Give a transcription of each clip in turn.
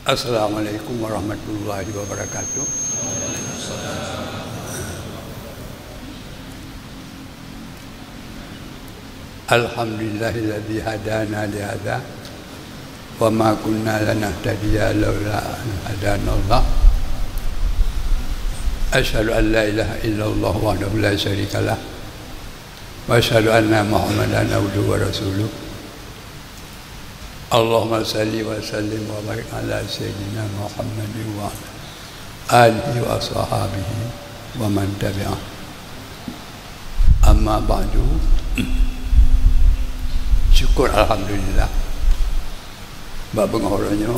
Assalamualaikum warahmatullahi wabarakatuh. Alhamdulillahilladzi hadana li hadza wa ma kunna lanahtadiya laula an hadanallah. Asyhadu an la ilaha illallah wahdahu la syarikalah wa asyhadu anna Muhammadan abduhu wa rasuluh. Allahumma salli wa sallim wa barik ala sayyidina Muhammadin wa alihi wa ashabihi wa man tabi'ah. Amma ba'du. Syukur alhamdulillah. Bab penghormanya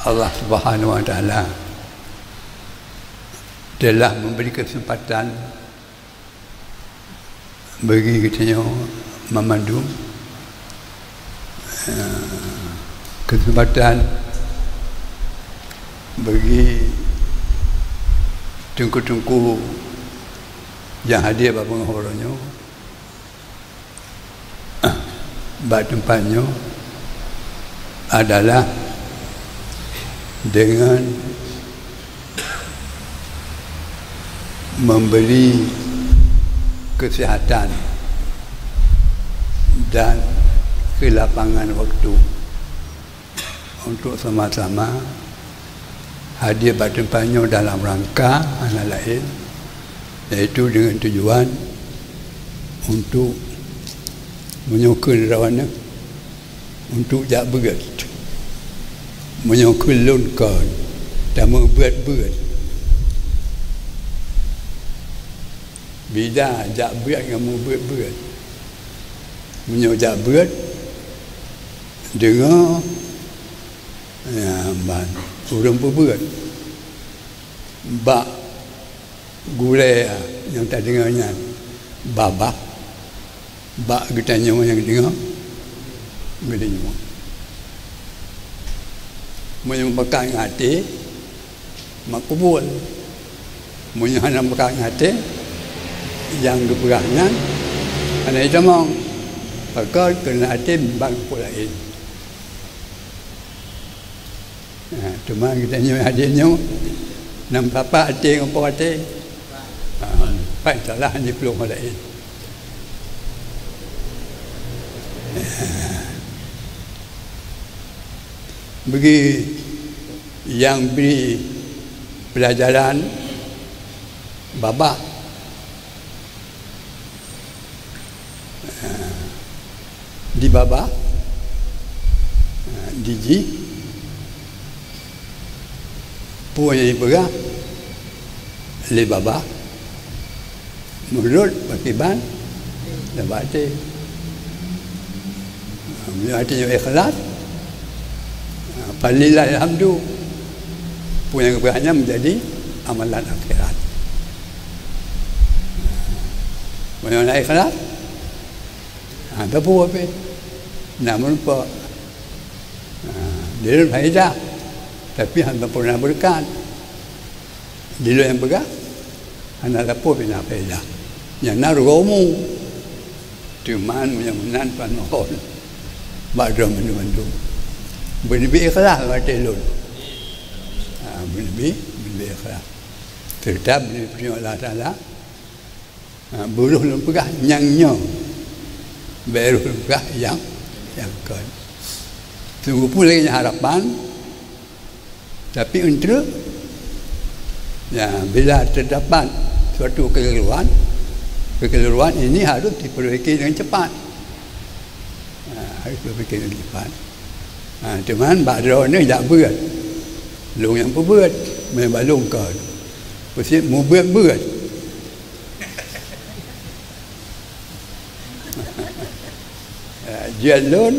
Allah Subhanahu wa taala telah memberi kesempatan bagi kita memandu kesempatan bagi tungku-tungku yang hadir pada penghormanya pada tempatnya adalah dengan memberi kesihatan dan kelapangan waktu untuk sama-sama hadir pada tempatnya dalam rangka antara lain iaitu dengan tujuan untuk menyokong rawana untuk jak berat menyokong lunkan dan memberat-berat bila jak berat dengan memberat-berat menyokong berat dengan urang berberat bak gulai yang tak dengarnya babak bak kita nyawa yang dengar gede nyawa menyebabkan hati makbul menyebabkan hati yang keberangan kerana itu memang maka kena hati bang pula ini cuma kita nyawa hadirnya nampak apa hati apa hati apa salah hanya peluk orang lain. Bagi yang beri pelajaran babak di babak diji punya dipegang le babak mulut pakiban dan baca artinya ikhlas Falillah alhamdu punya keberhasilan menjadi amalan akhirat. Punya ikhlas ada pun apa namun apa dia faedah tapi hamba pernah berkat dia yang pegang hanya ada pun bina faedah yang narumu cuman yang menan panohon badam mandu berlebih ikhlas kata elok berlebih ikhlas tetap berlebih Allah Ta'ala buruh lempegah nyangnya baru lempegah yang kan tunggu pula lagi harapan tapi untuk bila terdapat suatu kekeliruan ini harus diperbaiki dengan cepat harus diperbaiki dengan cepat. Cuman badra ni tak berat. Long yang berat memang longkar. Pasti mau berat. Jalan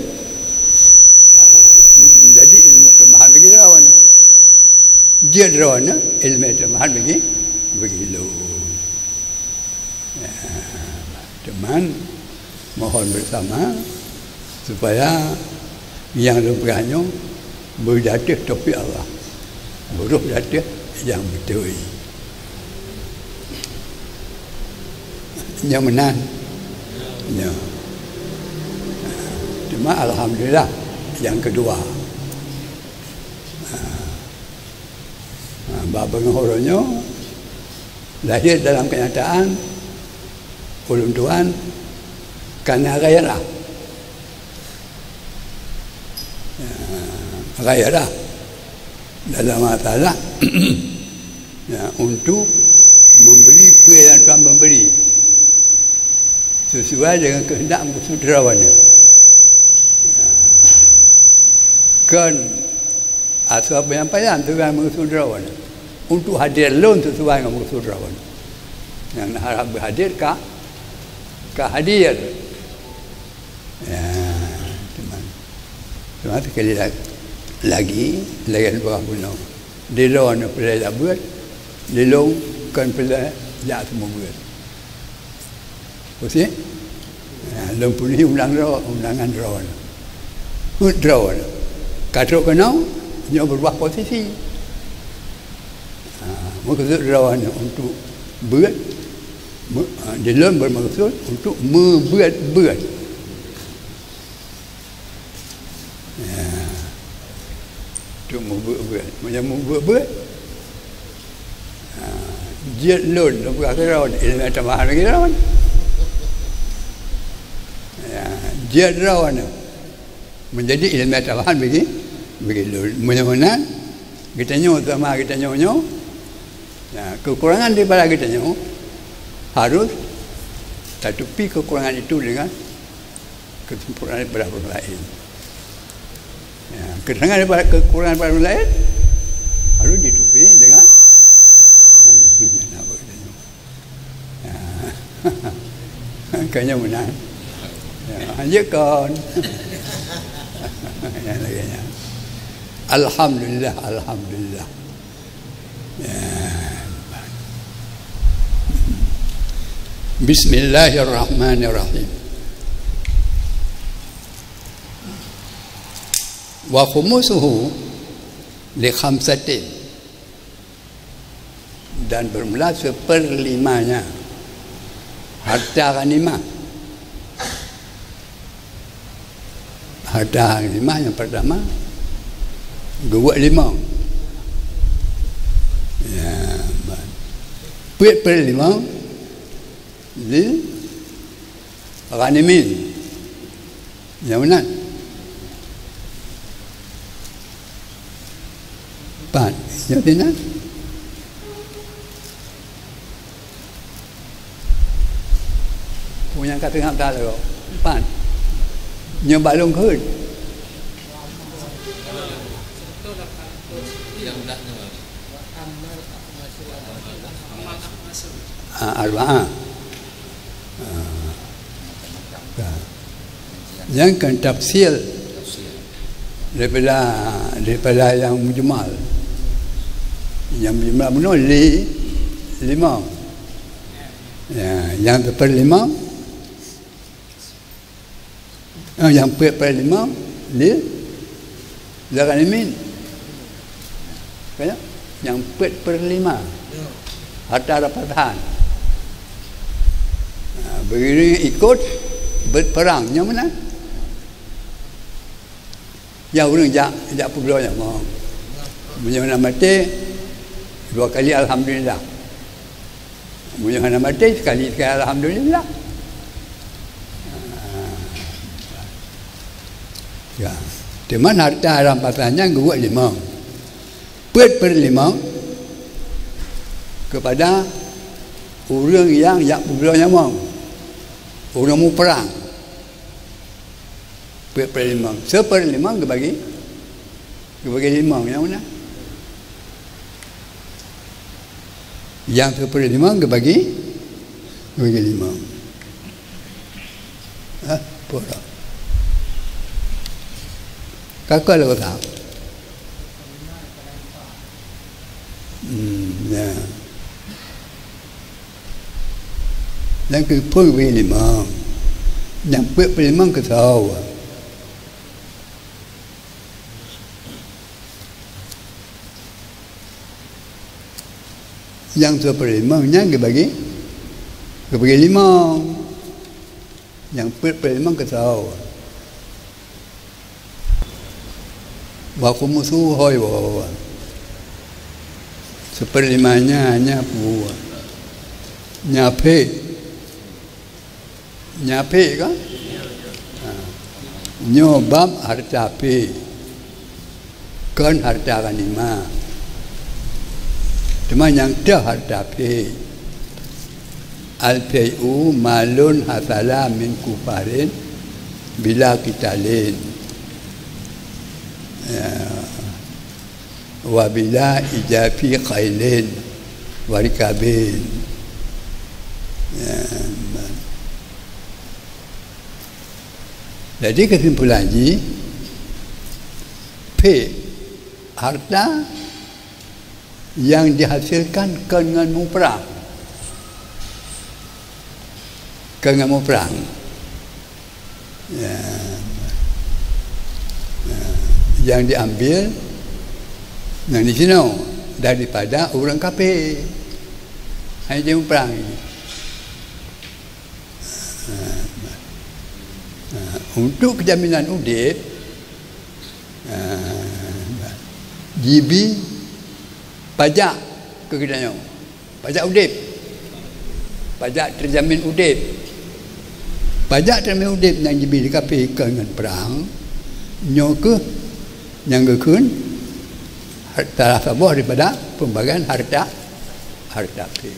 menjadi ilmu tambahan bagi rawan. Dia rawan ilmu tambahan bagi begitu. Cuman mohon bersama supaya yang lembahannya berjatuh topik Allah buruh jatuh yang betul yang menang ya. Cuma alhamdulillah yang kedua Bapa Ngahoronya lahir dalam kenyataan ulun Tuhan karena gairah. Gairah dalam masalah untuk memberi apa yang Tuhan memberi sesuai dengan kehendak kesudarawannya. Kan atau apa yang payah Tuhan kesudarawannya untuk hadir lon sesuai dengan kesudarawannya. Yang harap berhadir ke hadir. Ya, teman sekali lagi berapa bulan. Di luar nak pelai buat, di luar kan pelai jatuh semua buat. Okey? Lempu ni undangan draw. Draw. Kata kenal, dia berubah posisi. Maksud draw untuk buat, di luar bermaksud untuk membuat. Membuat dia lon bukan kerawan ilmu tambahan lagi kerawan dia kerawan menjadi ilmu tambahan bagi lon mana-mana kita nyo sama kita nyo kekurangan daripada kita nyo harus tutupi kekurangan itu dengan kesempurnaan daripada orang lain. Kekurangan pada orang lain harus ditutupi dengan kayaknya menang. Lanjutkan. Alhamdulillah. Bismillahirrahmanirrahim. Wa khumusuhu li khamsatin, dan bermula 1/5-nya harta ghanimah. Harta ghanimah yang pertama 2/5. Ya, 1/5 li ghanimin. Yang mana? 4. Yang mana? Punya kata ngap dah lah. 4. Yang balung khut. Arba'ah. Yang kan tafsir daripada yang mujmal. Yang mujmal benar 5. Ya, yang 1/5 yang 1/5 li ghanimin. Kan? Yang 1/5 harta rampasan. Begini ikut berperang yang mana? Yang orang jak pula yang mau. Menyana mati 2 kali alhamdulillah. Menyana mati sekali alhamdulillah. Ya. Di mana harta rampasannya 2/5. 1/5 kepada orang yang pula yang mau. Orang mau perang. 1/5. 1/5 kebagi 5 yang mana? Yang 1/5 kebagi 5. Pura. Kakak lah kata. Ya. Yang ke 1/5. Yang 1/5 ke tahu. Yang 1/5-nya kebagi 5. Yang 1/5 ke tahu. Baku musuh hoi bawa. Seperlimanya hanya buah. Nyape kan? Nyobam harta pe. Kan harta ganima. Cuma yang dah harta pe. Al-Pay'u malun hasala min kufarin bila kita lain wabila ijafi qailin warikabin jadi kesimpulannya P harta yang dihasilkan dengan perang dengan perang yang diambil yang di sini daripada orang kafir hanya dia perang untuk kejaminan udip GB pajak kegidannya pajak udip pajak terjamin udip pajak terjamin udip yang GB dikafir dengan perang nyoke yang gekun harta sabah daripada pembagian harta pe.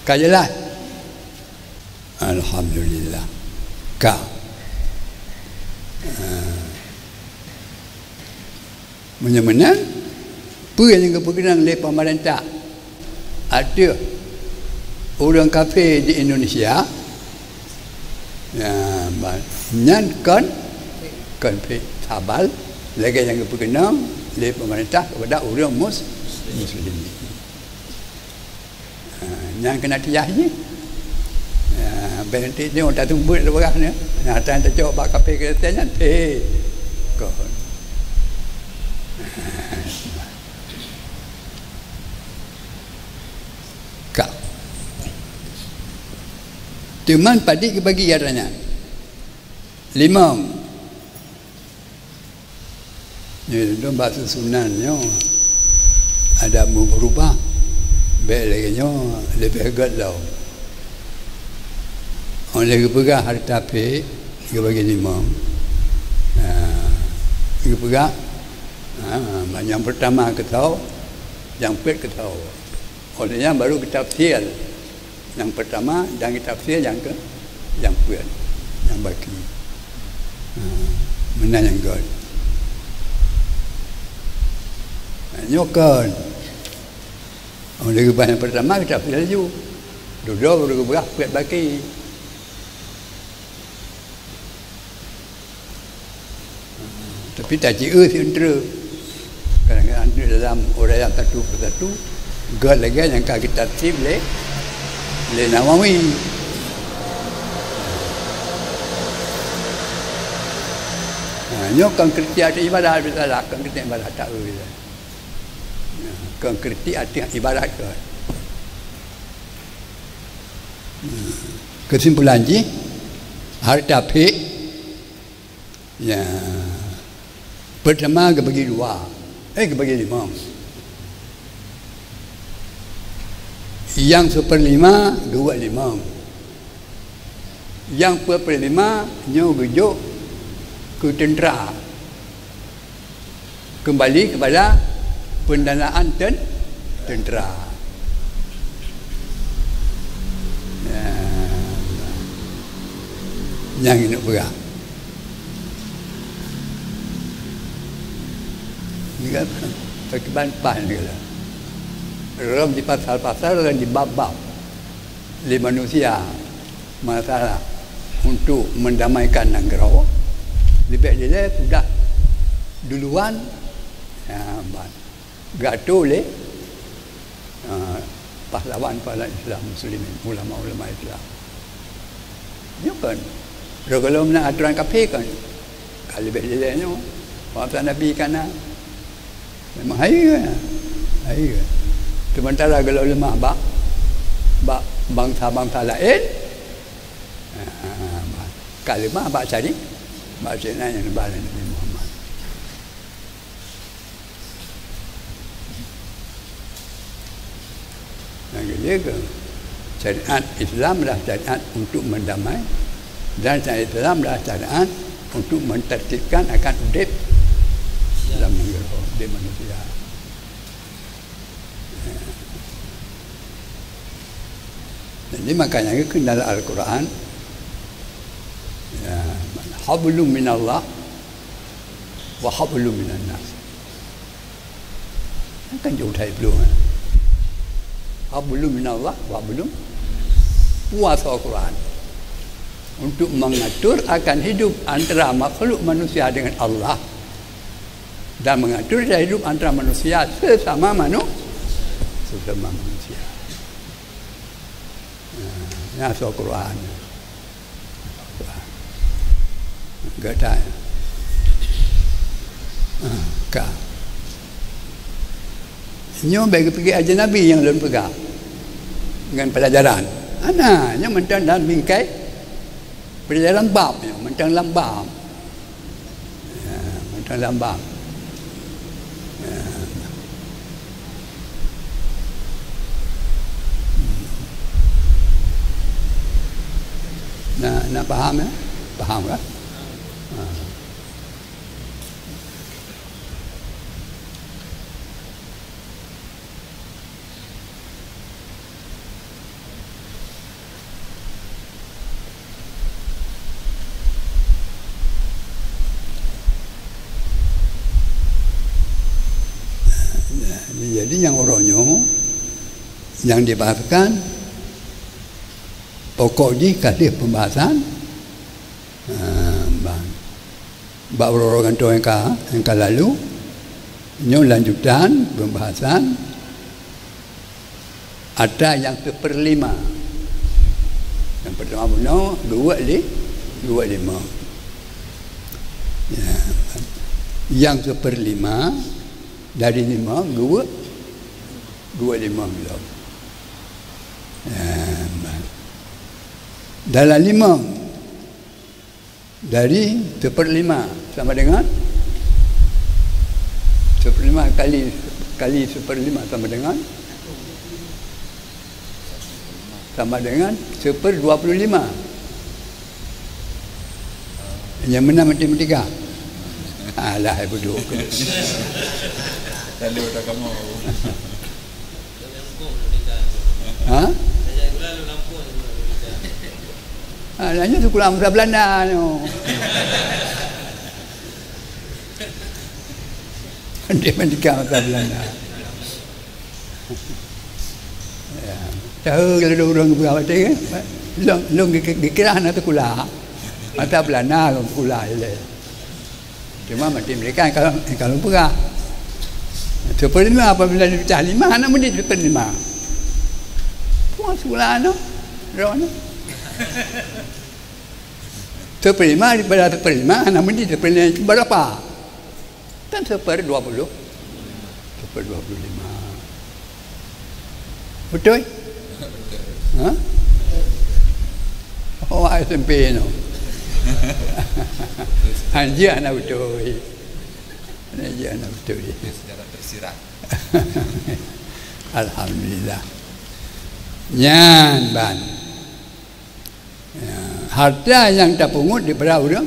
Kajalah. Alhamdulillah. Ka. Menyemenan apa yang kepegang oleh pemerintah ada orang kafir di Indonesia nyan kan konflik tabal lagi yang berkenaan oleh pemerintah kepada orang muslim yang kena tiyah ni berhenti ni orang tak tunggu ada berah ni tak coba kafe kereta nyan kon kak teman padik bagi katanya 5 ni dong bahasa sunannya ada berubah belakangnya lebih galau oleh kepegang harta pe dia bagi 5 dia pegang yang pertama ketau yang kedua ketau olehnya baru kita tafsir yang pertama dan kita tafsir yang kedua yang baki mana yang god nyokan oleh kebahan yang pertama kita tafsir laju dua baru keberah kuat baki tapi tak cia sendiri kadang-kadang dalam orang yang satu persatu god lagi yang kita tafsir le Nawawi nyokang kerti ada ibadah bersalah kan kerti ibadah tak boleh kan kerti ada ibadah ke kesimpulan ji harta pe ya pertama kebagi 2 kebagi 5 yang 1/5 2/5 yang 1/5 nyo gejuk ke tentera kembali kepada pendanaan tentera yang ini berat ini kan pakai ban ni lah ram di pasal-pasal dan di bab-bab oleh manusia masalah untuk mendamaikan negara lebih dia sudah duluan gaduh oleh pahlawan-pahlawan Islam muslimin ulama-ulama Islam dia kan kalau nak aturan kafir kan kalau lebih dia ni waktu Nabi kan memang hai sementara kalau lemah bangsa-bangsa lain kalimah baca ni baca yang dibaca Nabi Muhammad. Yang ketiga, syariat Islamlah syariat untuk mendamai dan syariat Islamlah syariat untuk mentertibkan akan hidup dalam negara di manusia. Jadi makanya dalam Al-Quran hablum minallah wa hablum minan nas. Kan jauh dari belum. Hablum minallah wa hablum puasa Al-Quran untuk mengatur akan hidup antara makhluk manusia dengan Allah dan mengatur hidup antara manusia sesama manusia. Nah, so Quran. Enggak ada. Kak. Nyo bagi pergi aja Nabi yang lalu pegang dengan pelajaran. Ana nya mentang dalam bingkai pelajaran bab nya mentang dalam bab. Mentang dalam bab. Nak faham ya? Faham kan? Jadi yang orangnya yang dibahasakan pokok di kali pembahasan bab orang tu yang lalu nyo lanjutan pembahasan ada yang seperlima. Yang pertama benar 25 ya. Yang seperlima dari 5 25 gitu. Dalam 5 dari seperlima sama dengan seperlima kali seperlima sama dengan seper 25. Yang mana matematika? Alah, bodoh. Lalu dah kamu. Ha? Hanya sekolah bahasa Belanda no. Dia menikah bahasa Belanda. Ya. Tahu kalau ada orang berapa tu kan? Long dikira anak sekolah. Bahasa Belanda sekolah je. Cuma mati mereka kalau pegah. Seperlima apabila dipecah 5 anak menit seperlima. Puas sekolah no. Rono. Seperlima daripada seperlima anak menit seperlima itu berapa? Kan seper 20. Seper 25. Betul? Ha? Oh, SMP no. Anjir anak betul. Anjir anak betul. Sejarah tersirat. Alhamdulillah. Nyan ban. Ya, harta yang tak pungut daripada orang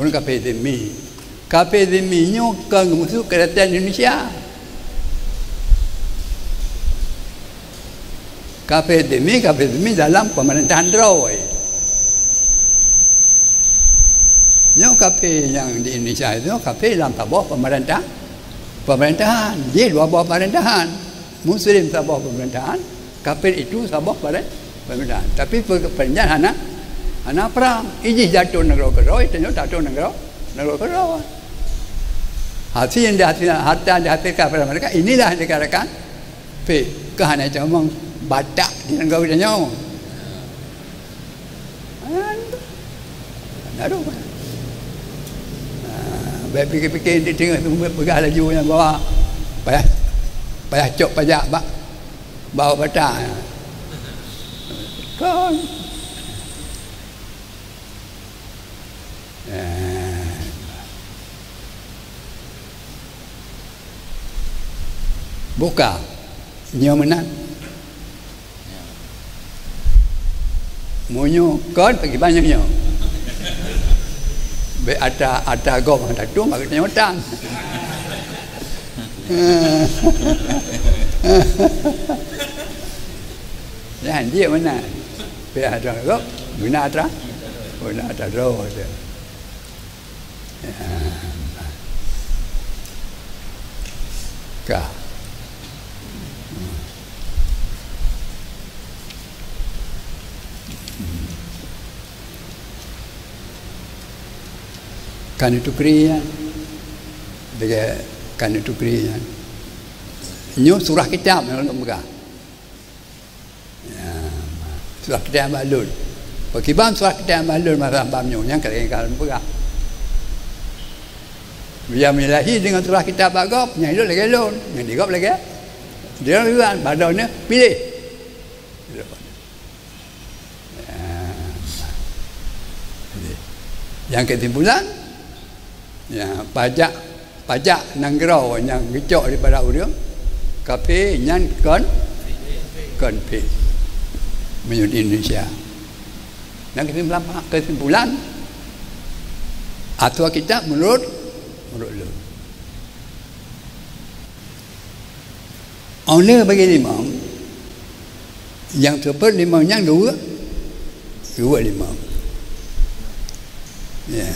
kafe demi. Kafe demi nyo ke musuh kerajaan Indonesia. Kafe demi dalam pemerintahan Roy. Nyo kafe yang di Indonesia itu kafe dalam bawah pemerintahan. Dia luar bawah pemerintahan. Muslim bawah pemerintahan, kafir itu bawah pemerintahan. Tapi pemerintahan anak perang, ini jatuh negara keroi, tengok jatuh negara keroi. Hasil yang harta yang dihasilkan pada mereka, inilah yang dikatakan kehana cuma badak di negara tengok. Aduh. Baik fikir-fikir dia tengok tu pegah laju yang bawa payah cok pajak bawa batak kan Buka nyo menang munyo kon pergi banyaknya be ada gom ada tu mak tanya utang dan dia mana be ada gom guna ada roh dia ka kan itu kriya dengan kan itu kriya nyo surah kitab untuk megah surah kitab malul pakibam surah kitab malul marah bamnya yang kalau megah dia melahi dengan surah kitab bagop yang itu lagi lon yang digop lagi dia juga badannya pilih yang kesimpulan ya pajak nanggirau yang gecok daripada orang kafe nyan kon pe menurut Indonesia. Dan kesimpulan atau kita menurut lu oleh bagi limam yang seper limam yang dua limam ya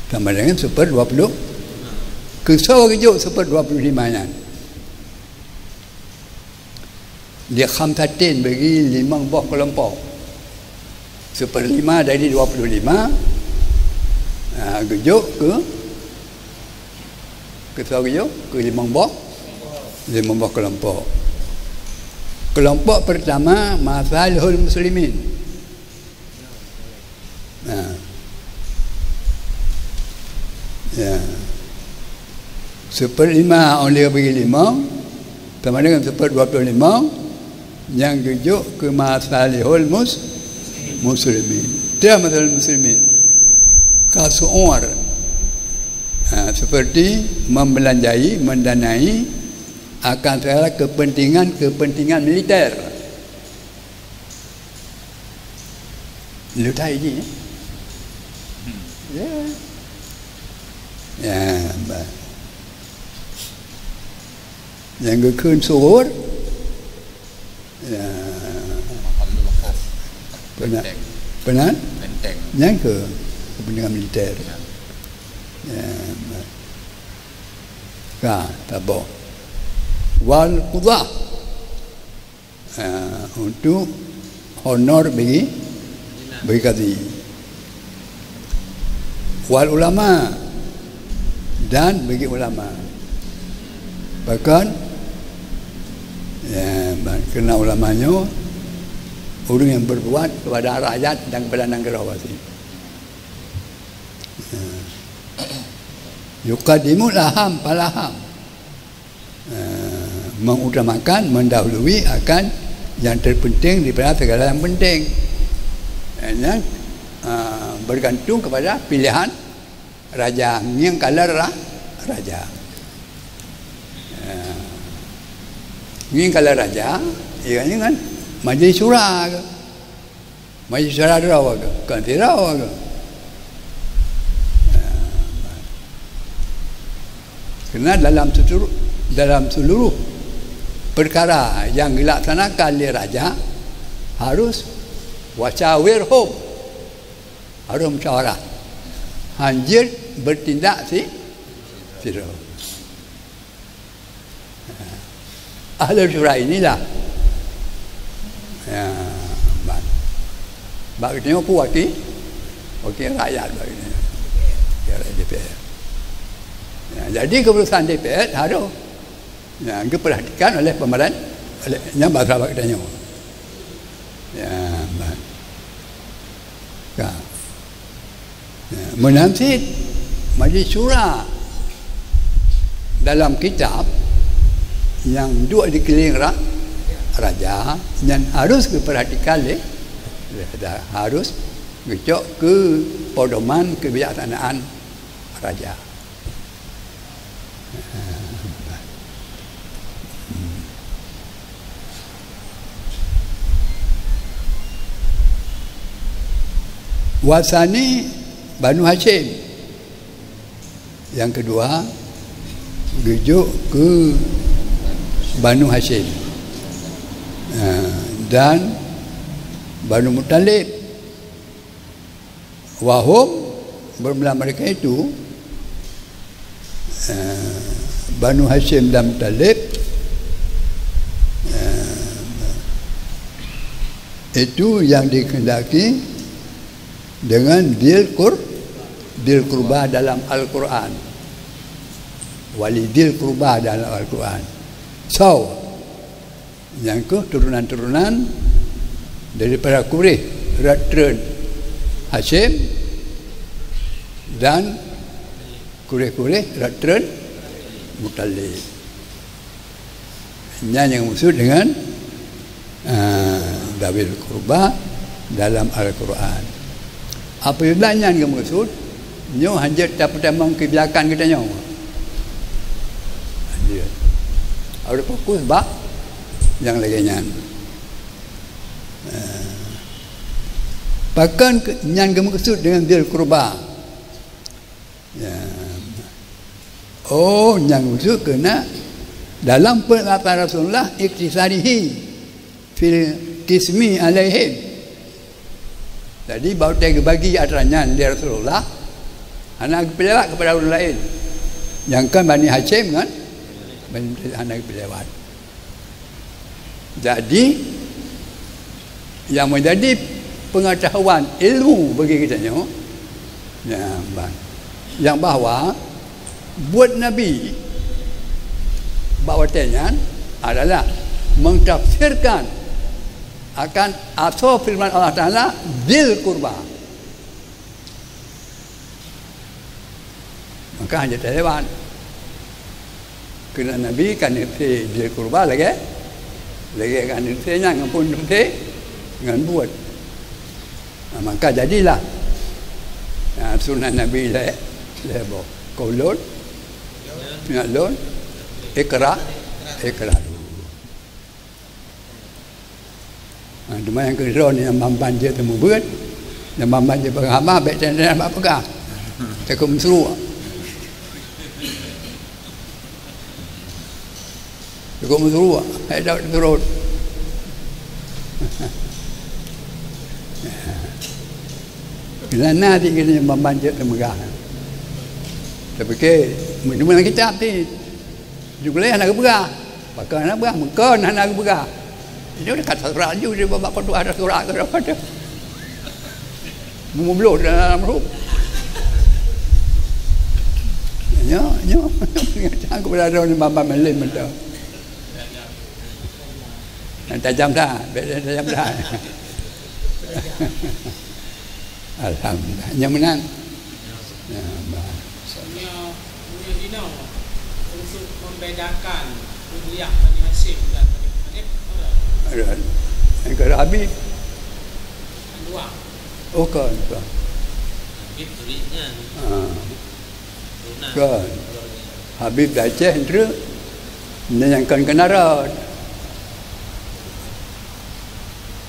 sama dengan super 20 kesal kejuk super 25 nya dia khamsatin bagi 5 buah kelompok super 5 dari 25 kejuk kesal kejuk ke 5 buah kelompok pertama masalihul muslimin ya super 5 oleh bagi 5 sama dengan super 25 yang tujuh ke masalihul muslimin dia masalihul muslimin kasu'ur seperti membelanjai mendanai akan segala kepentingan militer lu tahu ini ya yang gekun surut benar yang ke kepentingan militer tabok wal qudah untuk honor bagi qadhi wal ulama dan bagi ulama bahkan kena ulamanya orang yang berbuat kepada rakyat dan kepada negara-wasi yuqaddimu laham palaham mengutamakan mendahului akan yang terpenting daripada segala yang penting bergantung kepada pilihan raja yang kalah raja yang kalah raja ianya kan majlis syura ke majlis syura rawa ke kan rawa ke kerana dalam seluruh perkara yang dilaksanakan oleh raja harus wacawirhum harus musyawarah hanjir bertindak sira ahli syura inilah bagi tengok wakil rakyat bagi DPR jadi keputusan DPR harus diperhatikan oleh pemerintah yang bakal bagi tengok menansit majlis syura dalam kitab yang dua dikeliling raja yang harus diperhatikan harus Gecok ke pedoman kebijaksanaan raja. Wasani Banu Hashim. Yang kedua gejuk ke Banu Hashim. Dan Banu Muttalib. Wahum bermula mereka itu Banu Hashim dan Muttalib itu yang dikehendaki dengan dil kurba dalam Al-Quran. Wali dil kurba dalam Al-Quran. So, yang ke turunan-turunan daripada Quraisy, Ratren Hashim dan Quraisy Ratren Muttalib. Ini yang maksud dengan dawil kurba dalam Al-Quran. Apabila yang maksud nyo hanjat tak pertama ke belakang kita nyo. Dia ada fokus bak yang lagi nyan. Bahkan yang maksud dengan dil kurba. Ya. Oh, yang maksud kena dalam penerapan Rasulullah iktisarihi fil qismi alaihim. Jadi baru dia bagi ataranya dia Rasulullah anak pelewat kepada orang lain. Yang kan Bani Hashim kan anak pelewat. Jadi yang menjadi pengetahuan ilmu bagi kita ni yang bahawa buat Nabi bahawa tenyan adalah mentafsirkan akan atau firman Allah Ta'ala dil kurba. Maka hanya terlewat kena Nabi kan itu dil kurba lagi kan itu yang pun itu dengan buat. Maka jadilah sunnah Nabi lebo qaulun fi'lun ikra. Cuma yang kedua ni yang mampan dia temu berat, yang mampan dia berhamah baik dan apa pegang takut mesru ada turun. Kerana nanti kita yang mampan dia temegang tapi ke mana kitab ni juga anak berah bakal anak berah mungkin anak berah. Dia dekat surat je dia bawa kau ada surat ke apa dia. Mumblur dalam ruh. Ya. Aku berada di bawah melim betul. Tajam dah, tajam dah. Alhamdulillah. Yang menang. Ya, punya dinau untuk membedakan wilayah Bani Hashim dan Bani Muttalib ada. Yang kata Habib. Dua. Oh kan. Habib tulisnya. Kan. Habib dah Aceh tu. Yang kan Kenarat.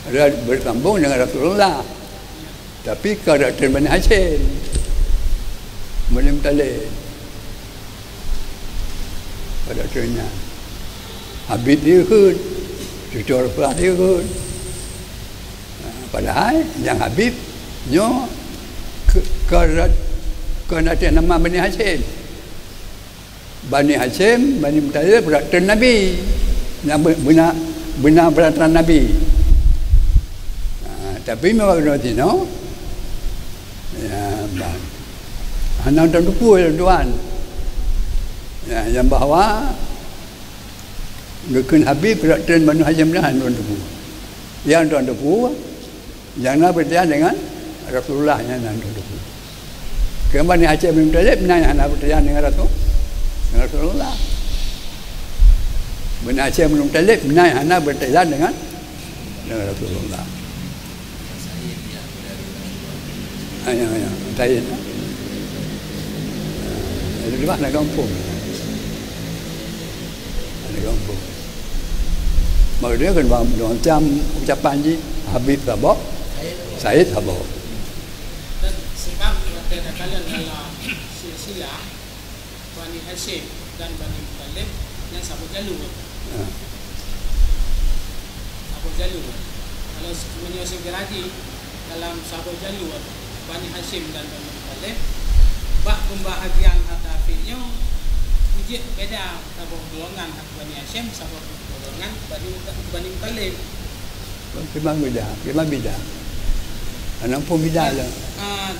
Dia bersambung dengan Rasulullah. Tapi karakter Bani Hashim. Bani Muttalib. Karakternya. Habib dia kan. Cucu Rasulullah dia kan. Padahal yang Habib nyo karakter nama Bani Hashim. Bani Hashim, Bani Muttalib karakter Nabi. Yang benar peraturan Nabi. Tapi memang no. Ya, bang. Anak tuan tuan. Ya, yang bahawa Gekun Habib karakter Bani Hashim dah tuan tuan. Yang tuan tuan yang nak berjaya dengan Rasulullah yang tuan tuan. Kemudian Bani Hashim Bani Muttalib yang nak berjaya dengan Rasulullah. Bani Hashim Bani Muttalib yang nak berjaya dengan Rasulullah. Ya. Tayin. Ada di mana kampung? Ada kampung. Maka dia kan macam ucapan ni Habib Sabah, Said Sabah. Dan sebab kata-kata dalam silsilah Bani Hashim dan Bani Muttalib yang Sabu Jalur. Sabu Jalur. Kalau menyusun lagi dalam Sabu Jalur Bani Hashim dan Bani Muttalib, bak pembahagian harta filnya wujud beda. Sabu golongan Bani Hashim, sabu golongan Bani Muttalib. Memang beda. Anak pun beda lah.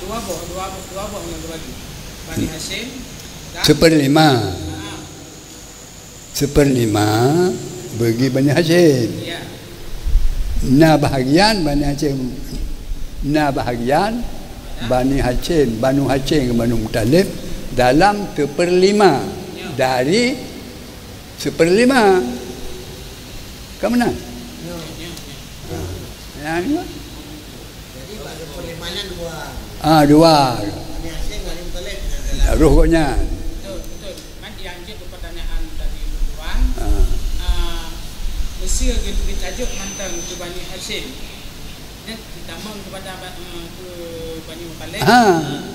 Dua buah yang berbagi. Bani Hashim dan Seperlima bagi Bani Hashim. Ya. Bahagian Bani Hashim. Bahagian Bani Hashim, Banu Hashim ke Banu Muttalib dalam seperlima dari seperlima. Ke mana? Yang ni? Jadi pada perlimanya dua. Bani Hashim, Bani Muttalib. Rukuknya. Betul. Kan dianjur ke pertanyaan dari Tuan. Mesir ditajuk mantan ke Bani Hashim. Ditambah kepada ke Bani Muttalib. Mana?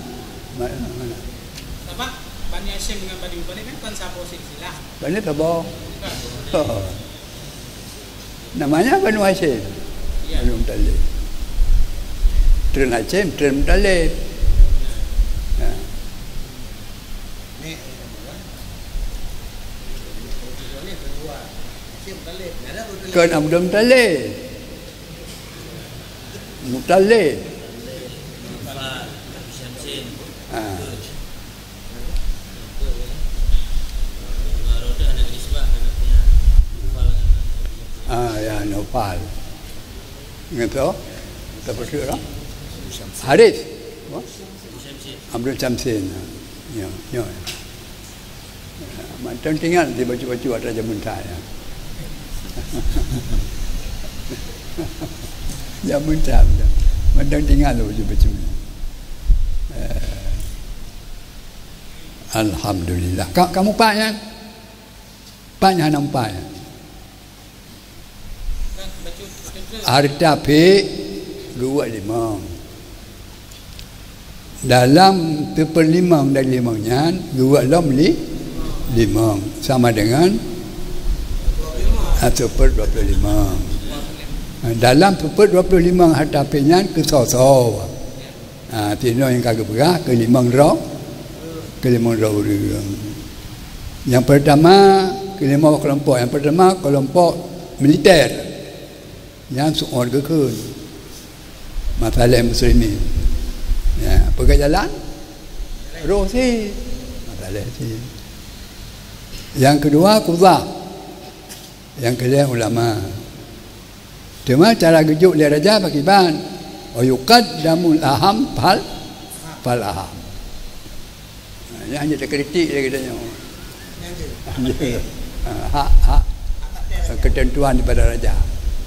Sebab Bani Hashim dengan Bani Muttalib kan sama silsilah. Bani Sabah. Namanya Banu Hashim. Ya. Banu Muttalib. Tren Hashim, Tren Muttalib. Ni ni kedua. Hashim Muttalib. Ada betul. Kan Abdul Muttalib. Muttalib. Fal Syamsin. Roda anak nisbah anaknya. Fal Ya, Nopal. Ingat tak? Tak percaya tak? Haris. Syamsin. Abdul Syamsin. Ya. Macam tinggal di baju-baju ada Raja Muntah. Ya Muntah. Macam tinggal di baju-baju. Alhamdulillah. Kamu paknya? Paknya nampaknya. Kan baca betul. Harta pik 2/5. Dalam seperlimang dari limangnya 2/5 sama dengan 1/25. Dalam 1/25 harta piknya ke sosok. Tino yang kagak berah ke 5 orang. Yang pertama ke 5 kelompok. Yang pertama kelompok militer yang seorang kekun masalah muslimin. Pergi jalan roh si masalah si. Yang kedua qudhah. Yang ketiga ulama. Cuma cara gejuk dia raja bakiban wa yuqaddamul aham fal aham. Yang hanya kritik dia katanya. Hak ketentuan daripada raja.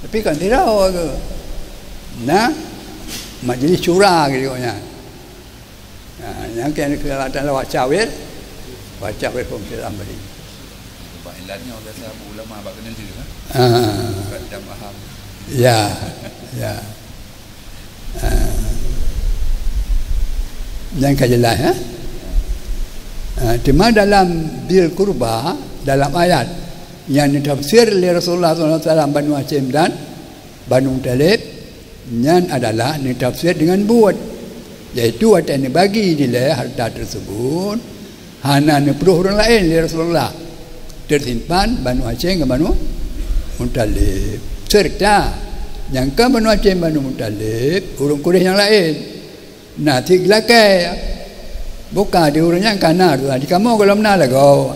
Tapi kan tidak ke. Majlis syura gitu nya. Yang kena kelihatan lawak cawir pun dalam beri. Pak ilannya oleh sahabat ulama bak kena dia kan. Kadam aham. Ya. Yang kajelas cuma dalam bil kurba dalam ayat yang ditafsir oleh Rasulullah SAW Banu Hashim dan Banu Muttalib yang adalah ditafsir dengan buat, iaitu ada yang bagi nilai harta tersebut hanya perlu orang lain oleh Rasulullah tersimpan Banu Hashim dan Banu Muttalib serta yang ke Banu Hashim Banu Muttalib orang Quraisy yang lain. Nah tiglakai buka di orang yang kanar tu di kamu kalau mana lah kau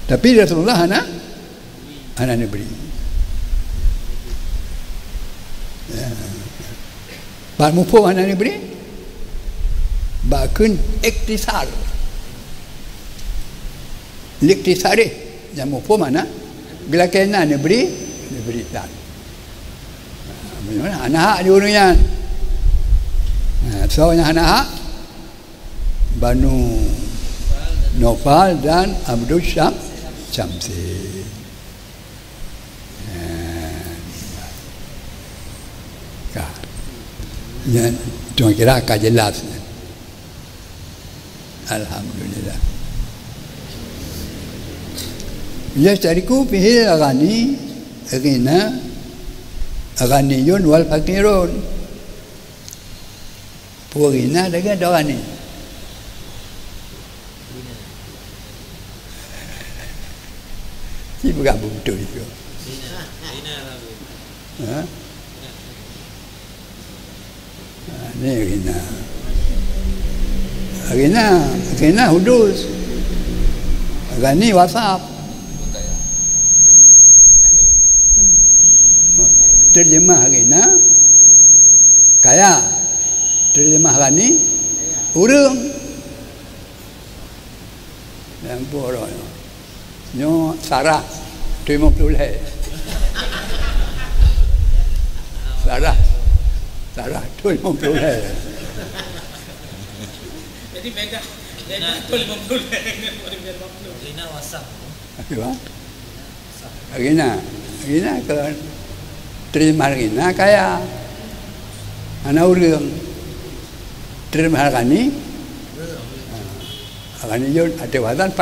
tapi Rasulullah anak ni beri Pak Mufo anak ni beri bakun iktisar yang Mufo mana Gelakena ni beri tak. Mana anak hak diurungan. So yang anak hak Banu Nopal dan Abdul Syamsi. Ya, cuma kira akan jelas. Alhamdulillah. Yashtariku fihil aghani ghina aghaniyun wal fakirun. Ghina dengan aghani. Si bukan betul itu. Ha? Ni Ghina hudus. Ghani WhatsApp. Terjemah Ghina kaya. Terjemah Ghani urang. Yang borok. Nyo Sarah 50 leh. Sarah 50 leh. Jadi beda 50 leh dengan 50. Rina WhatsApp. Apa? Rina ke terima Rina kaya. Anak urang. Terima Ghani. Ghani jod ada wadan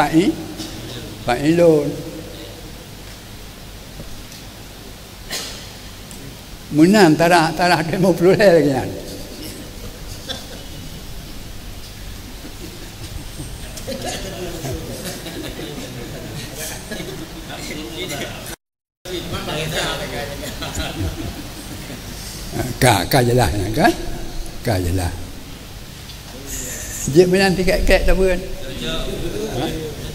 Pak Ilon. Munam tarah 50 lagi kan. Ka jelas kan? Ka jelas. Dia menanti krek tak pun.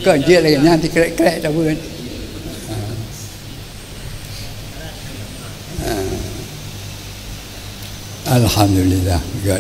Kau dia lagi nanti krek tak pun. Alhamdulillah. Good.